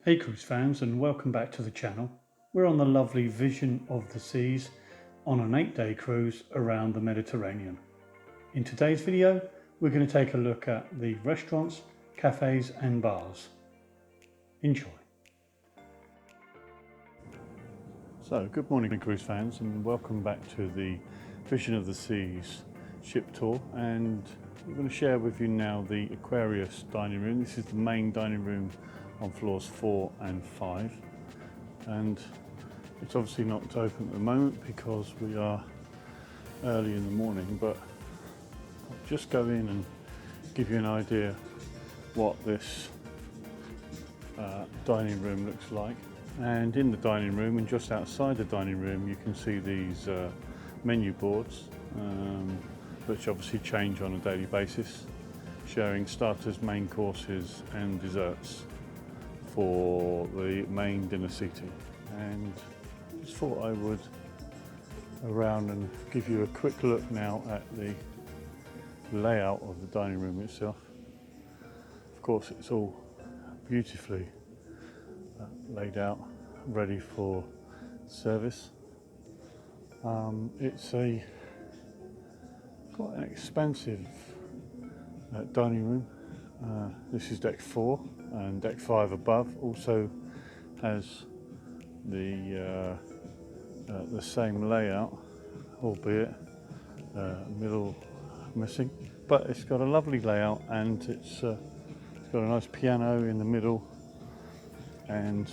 Hey cruise fans, and welcome back to the channel. We're on the lovely Vision of the Seas on an 8-day cruise around the Mediterranean. In today's video we're going to take a look at the restaurants, cafes and bars. Enjoy. So good morning cruise fans, and welcome back to the Vision of the Seas ship tour, and we're going to share with you now the Aquarius dining room. This is the main dining room on floors 4 and 5, and it's obviously not open at the moment because we are early in the morning, but I'll just go in and give you an idea what this dining room looks like. And in the dining room, and just outside the dining room, you can see these menu boards which obviously change on a daily basis, showing starters, main courses and desserts for the main dinner seating. And just thought I would around and give you a quick look now at the layout of the dining room itself. Of course, it's all beautifully laid out, ready for service. It's a quite an expansive dining room. This is deck 4, and deck 5 above also has the same layout, albeit middle missing, but it's got a lovely layout, and it's got a nice piano in the middle and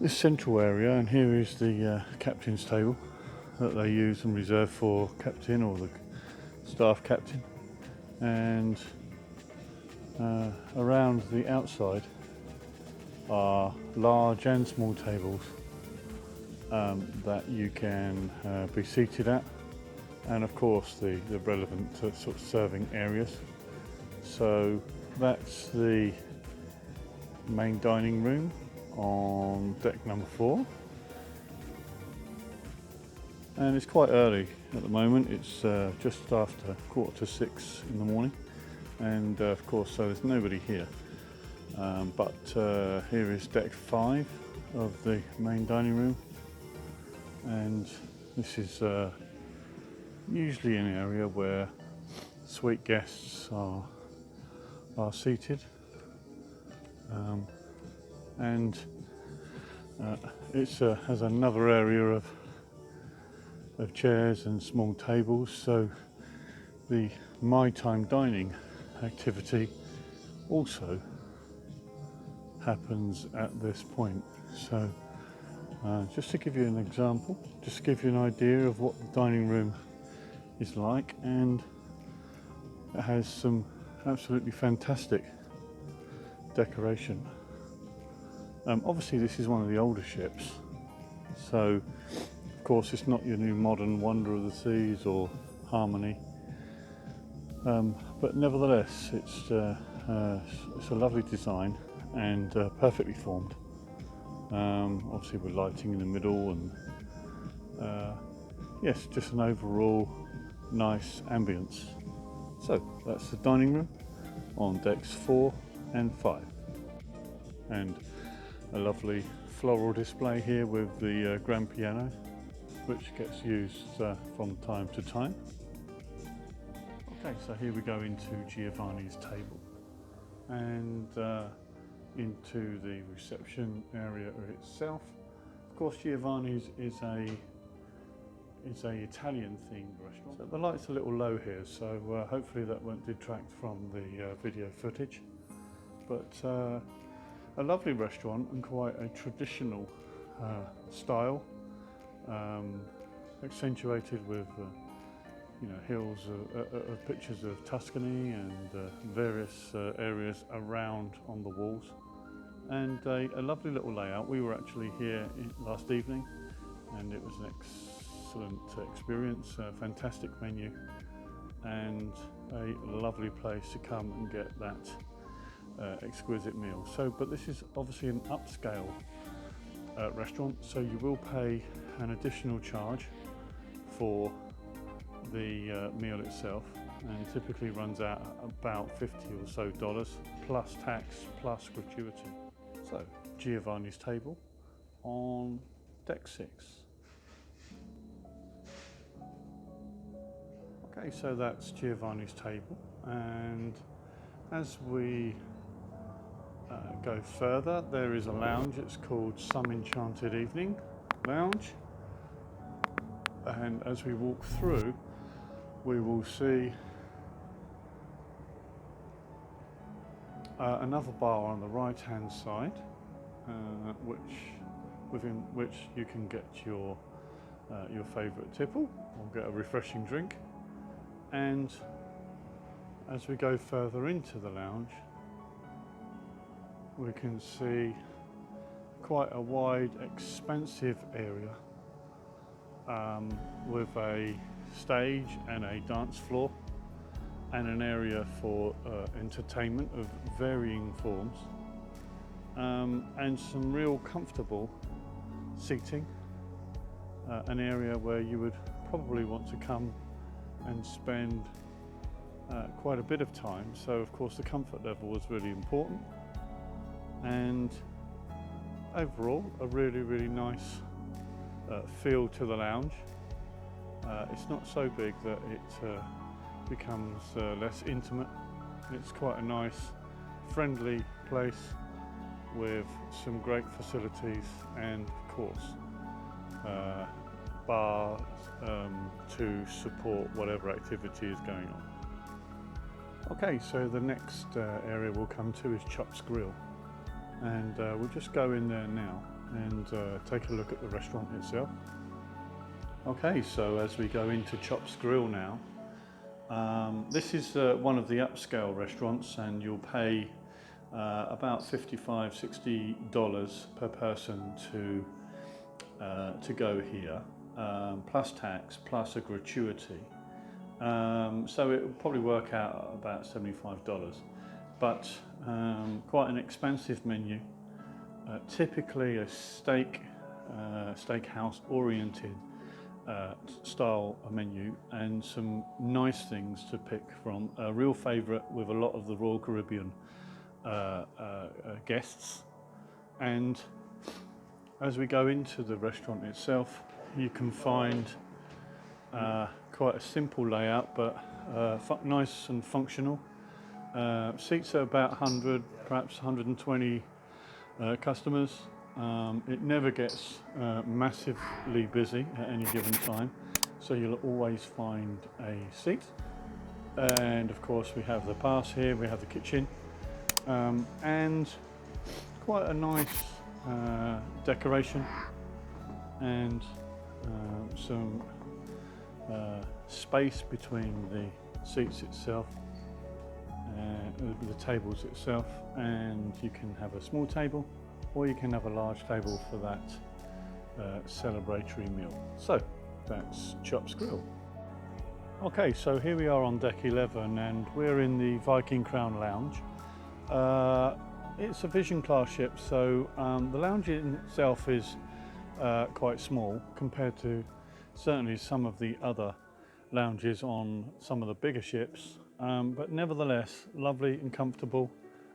this central area. And here is the captain's table that they use and reserve for captain or the staff captain, and around the outside are large and small tables that you can be seated at, and of course the relevant sort of serving areas. So that's the main dining room on deck number 4, and it's quite early at the moment. It's just after 5:45 in the morning, and of course so there's nobody here, but here is deck 5 of the main dining room, and this is usually an area where suite guests are seated, and it has another area of chairs and small tables, so the my time dining activity also happens at this point. So just to give you an example, just to give you an idea of what the dining room is like, and it has some absolutely fantastic decoration. Obviously this is one of the older ships, so of course it's not your new modern Wonder of the Seas or Harmony, but nevertheless it's a lovely design and perfectly formed, obviously with lighting in the middle, and yes, just an overall nice ambience. So that's the dining room on decks 4 and 5, and a lovely floral display here with the grand piano, which gets used from time to time. Okay, so here we go into Giovanni's table and into the reception area itself. Of course, Giovanni's is a Italian themed restaurant. So the light's a little low here, so hopefully that won't detract from the video footage. But a lovely restaurant and quite a traditional style, accentuated with hills of pictures of Tuscany and various areas around on the walls, and a lovely little layout. We were actually here last evening, and it was an excellent experience, a fantastic menu, and a lovely place to come and get that exquisite meal. So, but this is obviously an upscale restaurant, so you will pay an additional charge for the meal itself, and it typically runs out about $50 or so plus tax plus gratuity. So, Giovanni's table on deck 6. Okay, so that's Giovanni's table, and as we go further, there is a lounge. It's called Some Enchanted Evening Lounge, and as we walk through, we will see another bar on the right hand side, within which you can get your favourite tipple or get a refreshing drink. And as we go further into the lounge, we can see quite a wide, expansive area with a stage and a dance floor and an area for entertainment of varying forms, and some real comfortable seating, an area where you would probably want to come and spend quite a bit of time. So of course the comfort level was really important, and overall a really nice feel to the lounge. It's not so big that it becomes less intimate. It's quite a nice, friendly place with some great facilities, and of course bars to support whatever activity is going on. Okay, so the next area we'll come to is Chop's Grille, and we'll just go in there now and take a look at the restaurant itself. Okay, so as we go into Chop's Grille now, this is one of the upscale restaurants, and you'll pay about $55–60 per person to go here, plus tax, plus a gratuity. So it will probably work out about $75, but quite an expansive menu. Typically a steakhouse oriented style menu, and some nice things to pick from. A real favourite with a lot of the Royal Caribbean guests. And as we go into the restaurant itself, you can find quite a simple layout, but nice and functional. Seats are about 100, perhaps 120 customers. It never gets massively busy at any given time, so you'll always find a seat. And of course we have the pass here, we have the kitchen, and quite a nice decoration, and some space between the seats itself, the tables itself, and you can have a small table or you can have a large table for that celebratory meal. So that's Chop's Grille. Okay, so here we are on deck 11, and we're in the Viking Crown Lounge. It's a vision class ship, so the lounge in itself is quite small compared to certainly some of the other lounges on some of the bigger ships, but nevertheless lovely and comfortable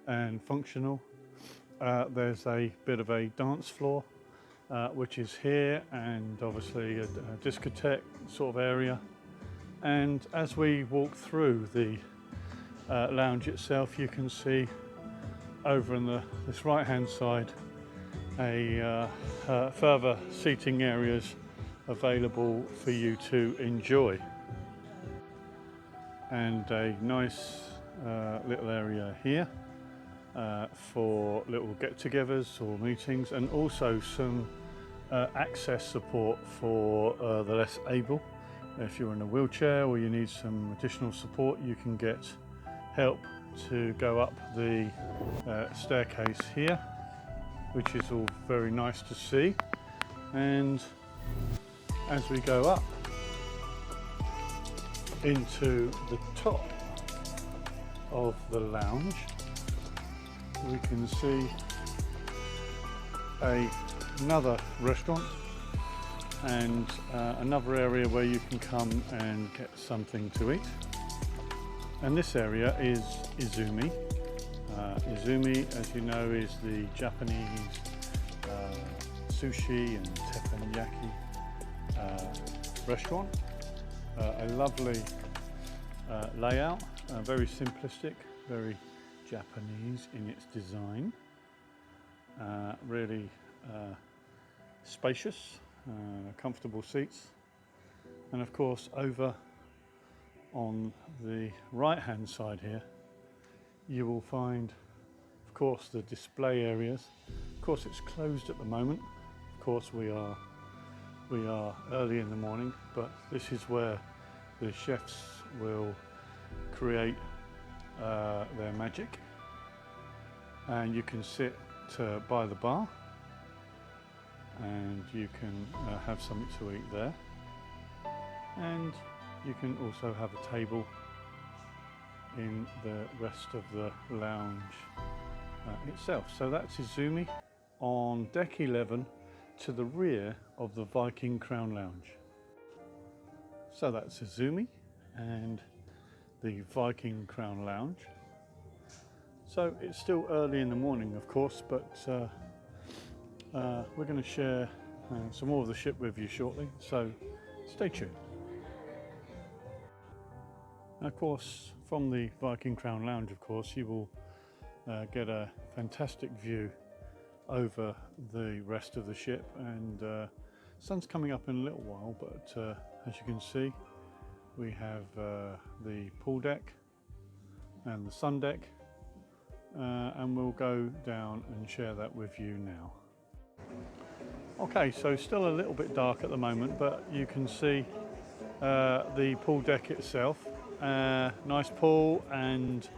and functional. There's a bit of a dance floor which is here, and obviously a discotheque sort of area. And as we walk through the lounge itself, you can see over on this right hand side further seating areas available for you to enjoy, and a nice little area here for little get-togethers or meetings, and also some access support for the less able. If you're in a wheelchair or you need some additional support, you can get help to go up the staircase here, which is all very nice to see. And as we go up into the top of the lounge, we can see another restaurant and another area where you can come and get something to eat. And this area is Izumi, Izumi, as you know, is the Japanese sushi and teppanyaki restaurant. A lovely layout, very simplistic, very Japanese in its design, really spacious, comfortable seats, and of course over on the right hand side here you will find, of course, the display areas. Of course it's closed at the moment, of course we are early in the morning, but this is where the chefs will create their magic, and you can sit by the bar and you can have something to eat there, and you can also have a table in the rest of the lounge itself. So that's Izumi on deck 11 to the rear of the Viking Crown Lounge. So that's Izumi and the Viking Crown Lounge. So it's still early in the morning, of course, but we're going to share some more of the ship with you shortly, so stay tuned. And of course, from the Viking Crown Lounge, of course, you will get a fantastic view over the rest of the ship, and sun's coming up in a little while, but as you can see, we have the pool deck and the sun deck, and we'll go down and share that with you now. Okay, so still a little bit dark at the moment, but you can see the pool deck itself. Nice pool and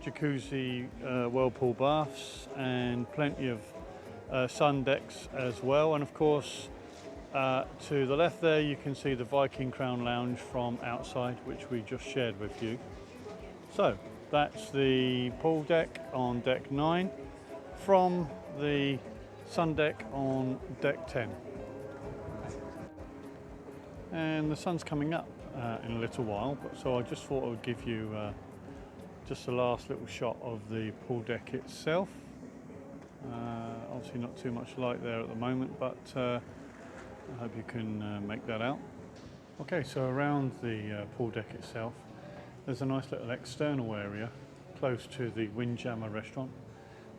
jacuzzi whirlpool baths, and plenty of sun decks as well, and of course to the left there you can see the Viking Crown Lounge from outside, which we just shared with you. So that's the pool deck on deck 9 from the sun deck on deck 10, and the sun's coming up in a little while, but so I just thought I would give you just the last little shot of the pool deck itself. Obviously not too much light there at the moment, but I hope you can make that out. Okay, so around the pool deck itself there's a nice little external area close to the Windjammer restaurant,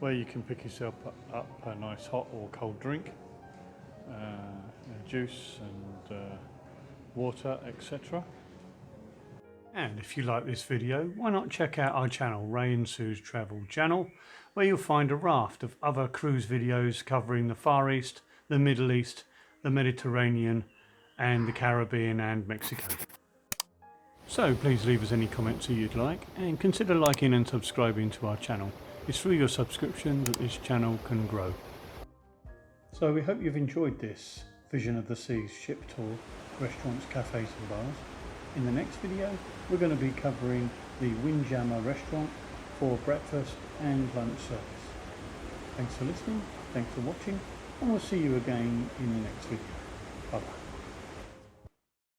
where you can pick yourself up a nice hot or cold drink, juice and water, etc. And if you like this video, why not check out our channel, Ray and Sue's Travel Channel, where you'll find a raft of other cruise videos covering the Far East, the Middle East, the Mediterranean and the Caribbean and Mexico. So please leave us any comments that you'd like, and consider liking and subscribing to our channel. It's through your subscription that this channel can grow. So we hope you've enjoyed this Vision of the Seas ship tour, restaurants, cafes and bars. In the next video we're going to be covering the Windjammer restaurant for breakfast and lunch service. Thanks for listening, thanks for watching, and we'll see you again in the next video. Bye bye.